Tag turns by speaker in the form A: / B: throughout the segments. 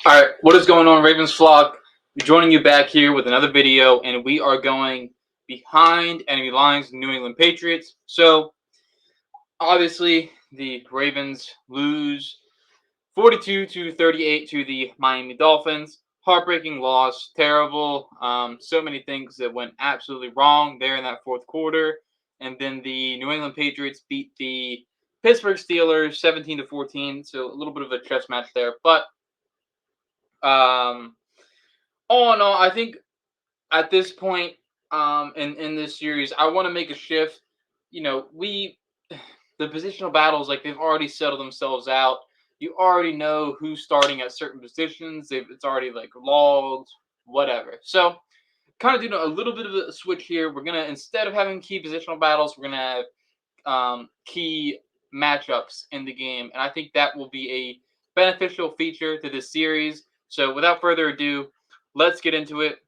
A: All right, what is going on, Ravens flock? Joining you back here with another video, and we are going behind enemy lines, New England Patriots. So, obviously, the Ravens lose 42 to 38 to the Miami Dolphins. Heartbreaking loss, terrible. So many things that went absolutely wrong there in that fourth quarter, and then the New England Patriots beat the Pittsburgh Steelers 17 to 14. So a little bit of a chess match there, but um all in all, I think at this point, in this series, I want to make a shift. We the positional battles, like, they've already settled themselves out. You already know who's starting at certain positions. It's already like logged, whatever. So, kind of doing a little bit of a switch here. We're gonna, instead of having key positional battles, we're gonna have key matchups in the game, and I think that will be a beneficial feature to this series. So, without further ado, let's get into it.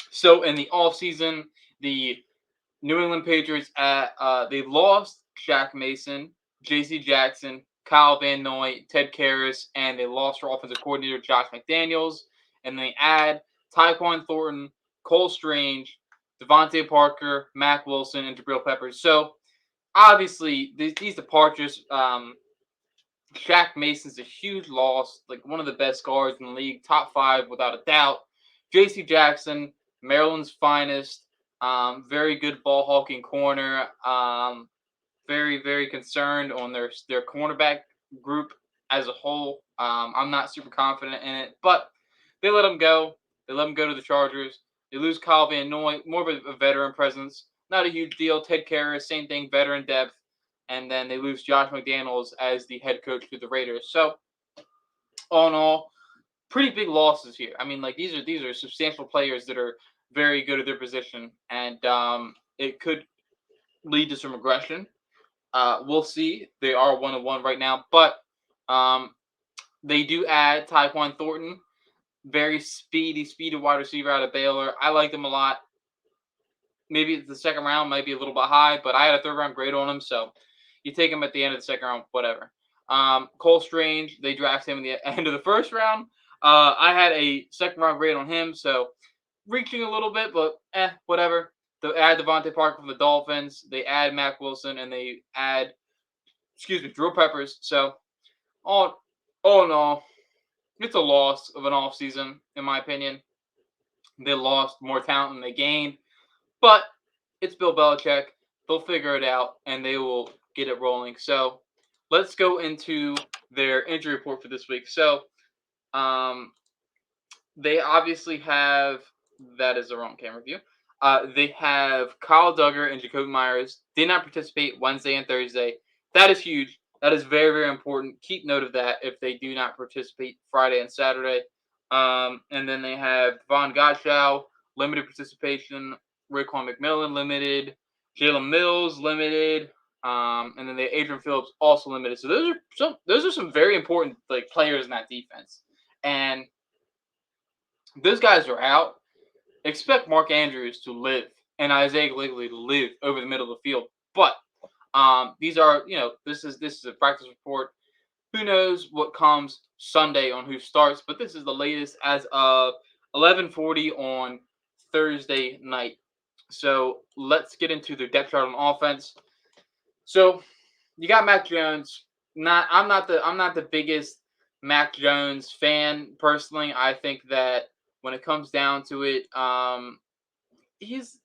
A: So in the offseason, the New England Patriots they lost Shaq Mason, J.C. Jackson, Kyle Van Noy, Ted Karras, and they lost their offensive coordinator Josh McDaniels. And they add Tyquan Thornton, Cole Strange, Devontae Parker, Mac Wilson, and Jabril Peppers. So obviously these departures, Shaq Mason's a huge loss, like one of the best guards in the league, top five without a doubt. J.C. Jackson, Maryland's finest, very good ball hawking corner. Very concerned on their cornerback group as a whole. I'm not super confident in it, but they let him go. They let him go to the Chargers. They lose Kyle Van Noy, more of a veteran presence. Not a huge deal. Ted Karras, same thing, veteran depth. And then they lose Josh McDaniels as the head coach to the Raiders. So, all in all, pretty big losses here. I mean, like, these are substantial players that are very good at their position, and it could lead to some regression. We'll see. They are 1-1 right now, but um, they do add Tyquan Thornton, very speedy wide receiver out of Baylor. I like him a lot. Maybe the second round might be a little bit high, but I had a third round grade on him, so you take him at the end of the second round, whatever. Cole Strange, they draft him in the end of the first round. I had a second round grade on him, so reaching a little bit, but whatever. They add Devontae Parker from the Dolphins. They add Mac Wilson, and they add, Drew Peppers. So all in all, it's a loss of an offseason, in my opinion. They lost more talent than they gained, but it's Bill Belichick. They'll figure it out, and they will get it rolling. So let's go into their injury report for this week. So um, they obviously have, that is the wrong camera view. They have Kyle Duggar and Jacoby Myers did not participate Wednesday and Thursday. That is huge. That is very important. Keep note of that if they do not participate Friday and Saturday. And then they have Von Gottschall, limited participation. Raekwon McMillan, limited. Jalen Mills, limited. And then they Adrian Phillips, also limited. So those are some very important, like, players in that defense. And those guys are out. Expect Mark Andrews to live and Isaiah Gligley to live over the middle of the field. But these are, this is a practice report. Who knows what comes Sunday on who starts? But this is the latest as of 11:40 on Thursday night. So let's get into the depth chart on offense. So you got Mac Jones. I'm not the biggest Mac Jones fan personally. I think that when it comes down to it, he's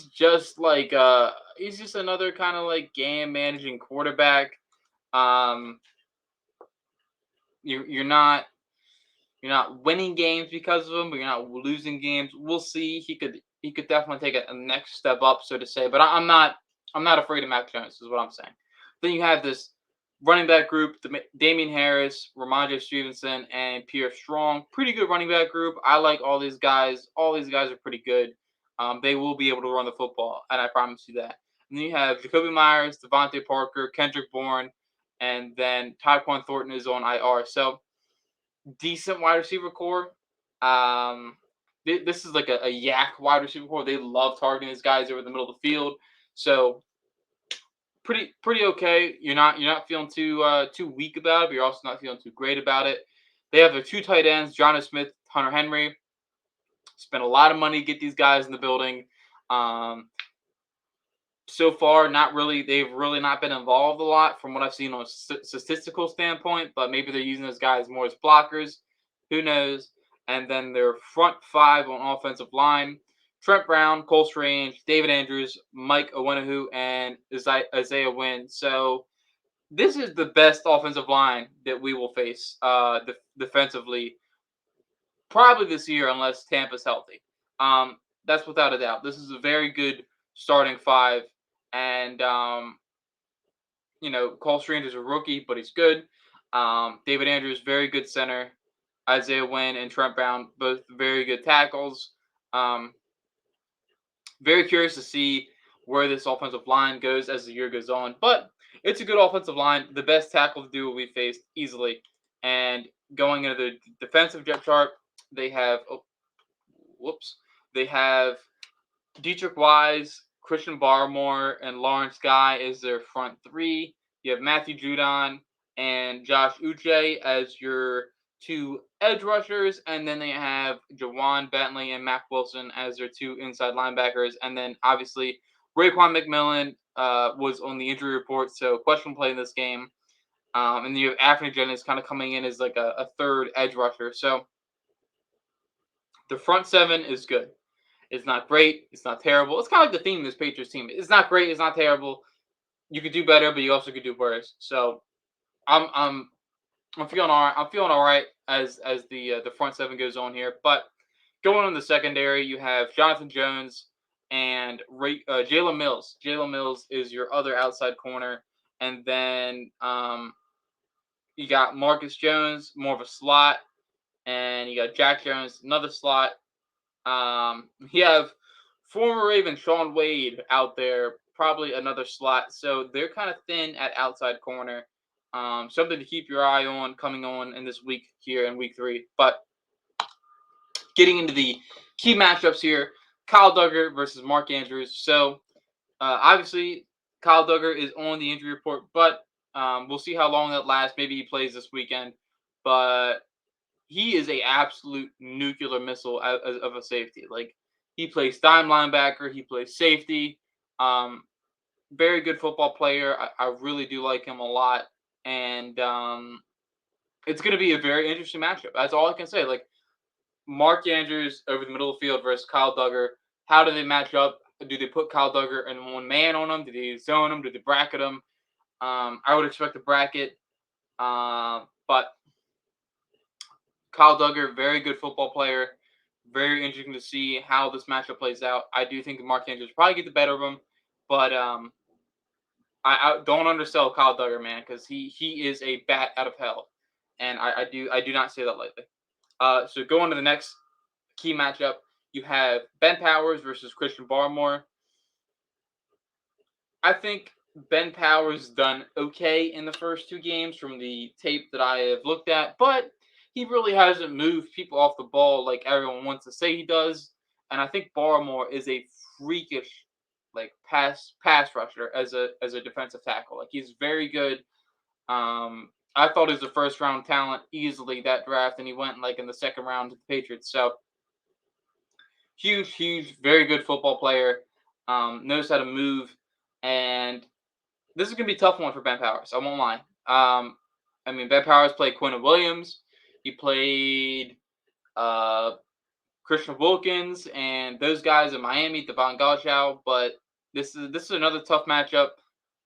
A: just like he's just another kind of like game managing quarterback. Um, you're not winning games because of him, but you're not losing games. We'll see. He could definitely take a next step up, so to say. But I'm not afraid of Mac Jones, is what I'm saying. Then you have this running back group: Damian Harris, Ramondre Stevenson, and Pierre Strong. Pretty good running back group. I like all these guys. All these guys are pretty good. They will be able to run the football, and I promise you that. And then you have Jacoby Myers, Devontae Parker, Kendrick Bourne, and then Tyquan Thornton is on IR. So decent wide receiver core. This is like a yak wide receiver core. They love targeting these guys over the middle of the field. So pretty okay. You're not feeling too weak about it, but you're also not feeling too great about it. They have their two tight ends, Jonnu Smith, Hunter Henry. Spent a lot of money to get these guys in the building. Um, so far, not really. They've really not been involved a lot from what I've seen on a statistical standpoint. But maybe they're using those guys more as blockers. Who knows? And then their front five on offensive line: Trent Brown, Cole Strange, David Andrews, Mike Owenahu, and Isaiah Wynn. So this is the best offensive line that we will face defensively probably this year unless Tampa's healthy. That's without a doubt. This is a very good starting five, and Cole Strange is a rookie, but he's good. David Andrews, very good center. Isaiah Wynn and Trent Brown, both very good tackles. Um, Very curious to see where this offensive line goes as the year goes on, but it's a good offensive line. The best tackle duo we faced easily, and going into the defensive depth chart, they have whoops. They have Dietrich Wise, Christian Barmore, and Lawrence Guy is their front three. You have Matthew Judon and Josh Uche as your two edge rushers, and then they have Jawan Bentley and Mac Wilson as their two inside linebackers. And then obviously Raekwon McMillan was on the injury report, so question play in this game. And then you have Anthony Jennings kind of coming in as like a third edge rusher. So the front seven is good. It's not great. It's not terrible. It's kind of like the theme of this Patriots team. It's not great. It's not terrible. You could do better, but you also could do worse. So I'm feeling all right. I'm feeling all right as the front seven goes on here. But going on the secondary, you have Jonathan Jones and Jalen Mills. Jalen Mills is your other outside corner, and then you got Marcus Jones, more of a slot, and you got Jack Jones, another slot. You have former Raven Sean Wade out there, probably another slot. So they're kind of thin at outside corner. Something to keep your eye on coming on in this week here in week 3. But getting into the key matchups here, Kyle Duggar versus Mark Andrews. So obviously Kyle Duggar is on the injury report, but we'll see how long that lasts. Maybe he plays this weekend, but he is a absolute nuclear missile of a safety. Like he plays dime linebacker, he plays safety. Very good football player. I really do like him a lot, and it's going to be a very interesting matchup. That's all I can say. Like Mark Andrews over the middle of the field versus Kyle Duggar. How do they match up? Do they put Kyle Duggar and one man on him? Do they zone him? Do they bracket him? I would expect a bracket, but Kyle Duggar, very good football player. Very interesting to see how this matchup plays out. I do think Mark Andrews probably get the better of him, but I don't undersell Kyle Duggar, man, because he is a bat out of hell, and I do not say that lightly. So going to the next key matchup, you have Ben Powers versus Christian Barmore. I think Ben Powers done okay in the first 2 games from the tape that I have looked at, but he really hasn't moved people off the ball like everyone wants to say he does. And I think Barmore is a freakish like pass rusher as a defensive tackle. Like he's very good. I thought he was a first round talent easily that draft, and he went like in the second round to the Patriots. So huge, very good football player. Knows how to move, and this is gonna be a tough one for Ben Powers. I won't lie. I mean, Ben Powers played Quinn Williams. He played Christian Wilkins and those guys in Miami, Devon Gauchow. But this is another tough matchup,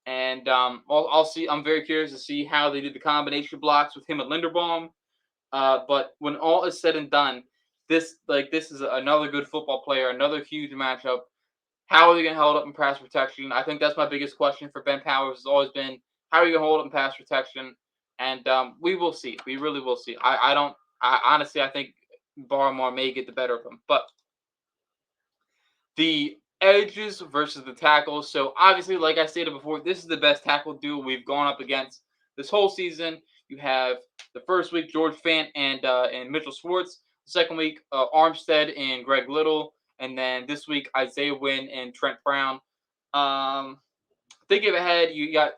A: and I'll see. I'm very curious to see how they did the combination blocks with him and Linderbaum. But when all is said and done, this is another good football player, another huge matchup. How are they going to hold up in pass protection? I think that's my biggest question for Ben Powers has always been, how are you going to hold up in pass protection? And we will see. We really will see. I honestly, I think Barmore may get the better of him. But the edges versus the tackles. So obviously, like I stated before, this is the best tackle duo we've gone up against this whole season. You have the first week George Fant and Mitchell Schwartz. The second week Armstead and Greg Little, and then this week Isaiah Wynn and Trent Brown. Thinking ahead, you got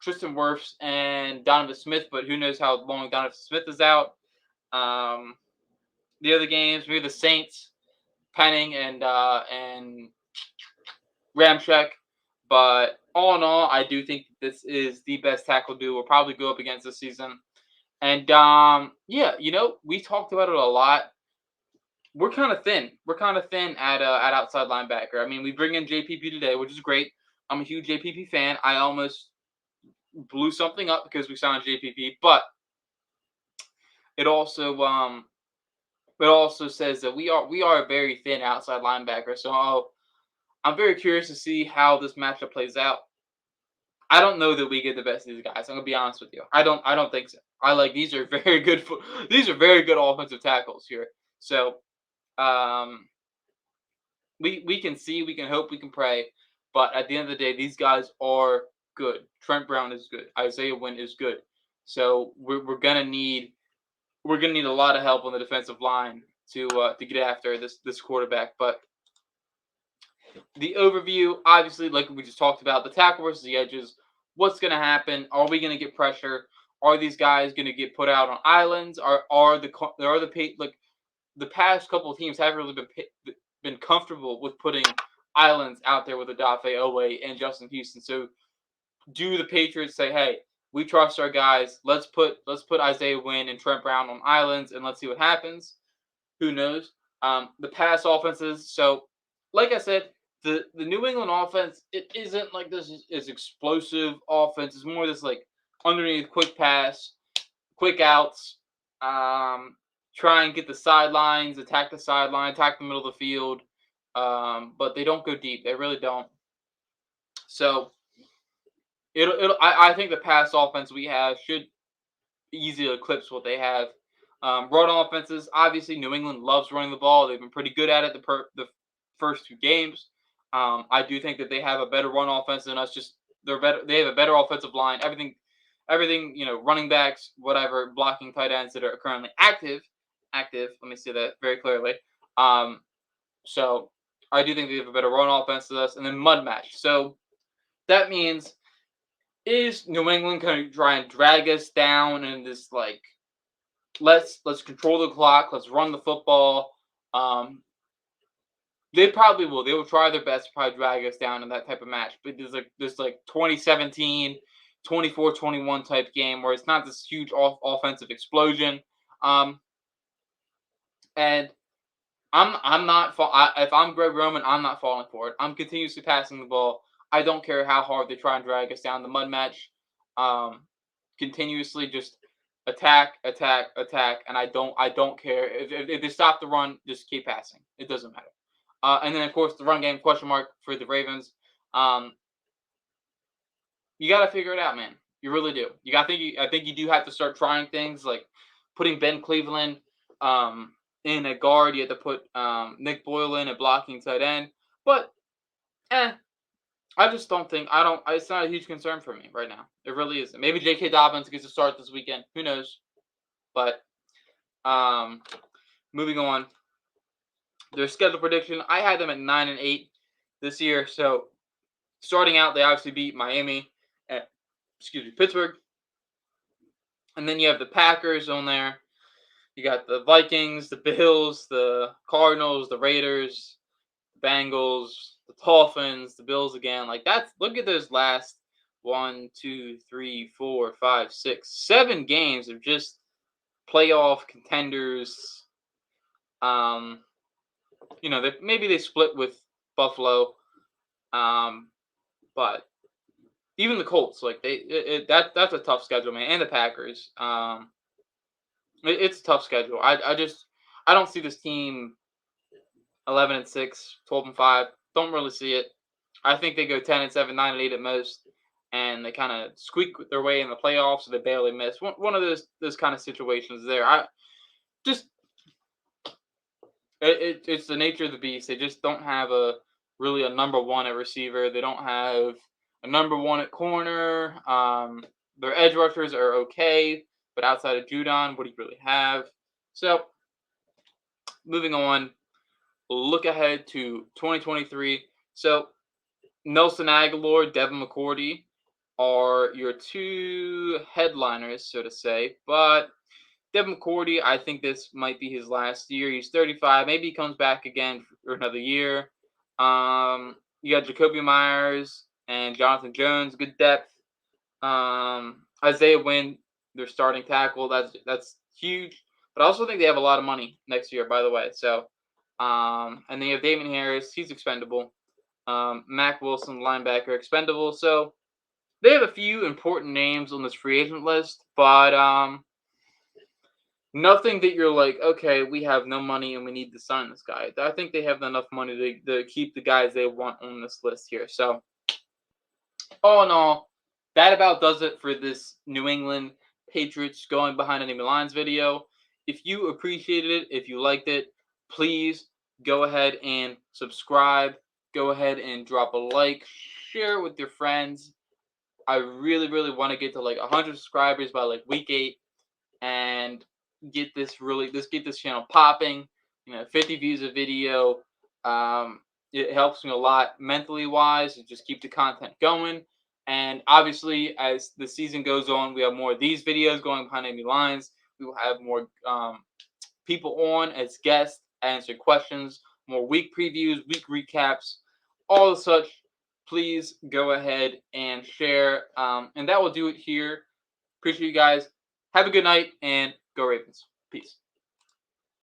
A: Tristan Wirfs and Donovan Smith, but who knows how long Donovan Smith is out. Um, the other games, maybe the Saints, Penning and Ramczyk. But all in all, I do think this is the best tackle duo we'll probably go up against this season. And yeah, we talked about it a lot. We're kind of thin. We're kind of thin at outside linebacker. I mean, we bring in JPP today, which is great. I'm a huge JPP fan. I almost blew something up because we signed JPP, but it also says that we are a very thin outside linebacker. So I'm very curious to see how this matchup plays out. I don't know that we get the best of these guys. I'm gonna be honest with you. I don't think so. I like these are very good. These are very good offensive tackles here. So um, we can see, we can hope, we can pray, but at the end of the day, these guys are good. Trent Brown is good. Isaiah Wynn is good. So we're gonna need a lot of help on the defensive line to get after this quarterback. But the overview, obviously, like we just talked about, the tackle versus the edges. What's gonna happen? Are we gonna get pressure? Are these guys gonna get put out on islands? Like the past couple of teams haven't really been comfortable with putting islands out there with Odafe Owe and Justin Houston. So do the Patriots say, hey, we trust our guys. Let's put Isaiah Wynn and Trent Brown on islands and let's see what happens. Who knows? The pass offenses. So, like I said, the New England offense, it isn't like this is explosive offense. It's more this like underneath quick pass, quick outs, try and get the sidelines, attack the sideline, attack the middle of the field. But they don't go deep. They really don't. So I think the pass offense we have should easily eclipse what they have. Run offenses, obviously, New England loves running the ball. They've been pretty good at it the first two games. I do think that they have a better run offense than us. Just they're better. They have a better offensive line. Everything. Running backs, whatever, blocking tight ends that are currently active. Active. Let me say that very clearly. Um, so I do think they have a better run offense than us, and then mud match. So that means is New England going to try and drag us down in this like let's control the clock, let's run the football. They probably will. They will try their best to probably drag us down in that type of match. But there's like 2017, 24-21 type game where it's not this huge offensive explosion. Um, and I'm not if I'm Greg Roman, I'm not falling for it. I'm continuously passing the ball. I don't care how hard they try and drag us down the mud match. Um, Continuously just attack, attack, attack, and I don't care if they stop the run, just keep passing. It doesn't matter. And then of course the run game question mark for the Ravens. Um, you got to figure it out, man. You really do. I think you do have to start trying things like putting Ben Cleveland in a guard. You have to put Nick Boyle in a blocking tight end. But I just don't think I don't. It's not a huge concern for me right now. It really isn't. Maybe J.K. Dobbins gets a start this weekend. Who knows? But um, moving on, their schedule prediction. I had them at 9-8 this year. So starting out, they obviously beat Miami, and, Pittsburgh, and then you have the Packers on there. You got the Vikings, the Bills, the Cardinals, the Raiders, the Bengals, the Dolphins, the Bills again. Like that's look at those last 1, 2, 3, 4, 5, 6, 7 games of just playoff contenders. Um, maybe they split with Buffalo, but even the Colts, like that's a tough schedule, man, and the Packers. It's a tough schedule. I don't see this team 11-6, 12-5. Don't really see it. I think they go 10-7, 9-8 at most, and they kind of squeak their way in the playoffs, so they barely miss. One of those kind of situations there. I just it's the nature of the beast. They just don't have a number one at receiver. They don't have a number one at corner. Their edge rushers are okay, but outside of Judon, what do you really have? So moving on, look ahead to 2023. So Nelson Aguilar, Devin McCourty, are your two headliners, so to say. But Devin McCourty, I think this might be his last year. He's 35. Maybe he comes back again for another year. You got Jacoby Myers and Jonathan Jones, good depth. Isaiah Wynn, their starting tackle, that's huge. But I also think they have a lot of money next year, by the way. So, and they have Damon Harris, he's expendable. Mac Wilson, linebacker, expendable. So they have a few important names on this free agent list, but nothing that you're like, okay, we have no money and we need to sign this guy. I think they have enough money to keep the guys they want on this list here. So, all in all, that about does it for this New England Patriots going behind enemy lines video. If you appreciated it, if you liked it, please go ahead and subscribe. Go ahead and drop a like, share it with your friends. I really, really want to get to like 100 subscribers by like week 8 and get this channel popping. 50 views a video. It helps me a lot mentally wise to just keep the content going. And obviously, as the season goes on, we have more of these videos going behind enemy lines. We will have more people on as guests, answer questions, more week previews, week recaps, all of such. Please go ahead and share. And that will do it here. Appreciate you guys. Have a good night and go Ravens. Peace.